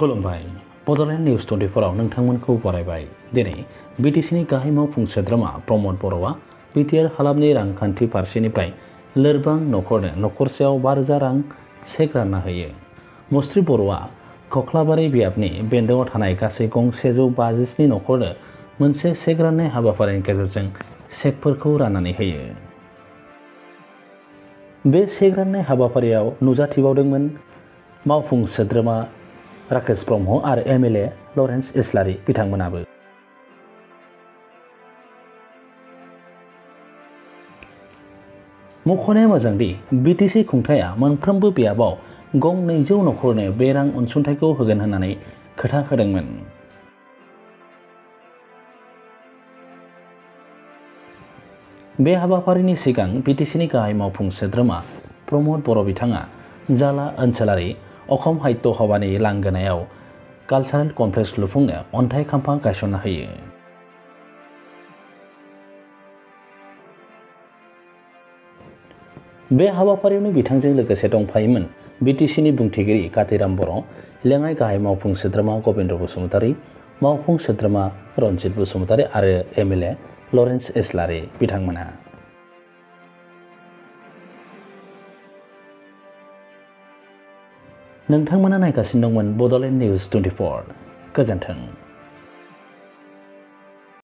खुलुमबाय बड'लेण्ड निउज 24 आव नोंथांमोनखौ बरायबाय। दिनै बिटिसिनि गाहाय मावफुं सोद्रोमा प्रमद बर'आ बिटिआर हालामनि रांखान्थि फारसेनिफ्राय लोरबां नखरनो नखरसेयाव 5,000 रां चेक रानना होयो। मुस्रि बर'आ खख्लाबारि बियाबनि बेन्दोङाव थानाय गासै गं 157 नखरनो मोनसे चेक राननाय हाबाफारिनि गेजेरजों चेकफोरखौ राननानै होयो। बे चेक राननाय हाबाफारियाव नुजाथिबावदोंमोन मावफुं सोद्रोमा राकेश ब्रह्म आरो एमएलए लरेन्स इस्लारि बिथांमोनाबो। मख'नाया मोजांदि बिटिसि खुंथाया मोनफ्रोमबो बियाबाव गं 200 नखरनो बे रां अनसुंथाइखौ होगोन होननानै खोथा होदोंमोन। बे हाबाफारिनि सिगां बिटिसिनि गाहाय मावफुं सोद्रोमा प्रमद बर' बिथाङा जाला ओनसोलारि अखम साहित्य सभानि लांगोनायाव कालचारेल कमप्लेक्स लुफुंनो अन्थाइ खाम्फा गायसनना होयो। बे हाबाफारियावनो बिथांजों लोगोसे दंफायोमोन बिटिसिनि बुंथिगिरि कातिराम बर', लेङाइ गाहाय मावफुं सोद्रोमा गबिन्द बसुमतारी, मावफुं सोद्रोमा रनजित बसुमतारी आरो एमएलए लरेन्स इस्लारि बिथांमोना। नोंथांमोना नायगासिनो दंमोन बड'लेण्ड निउज 24। गोजोन्थों।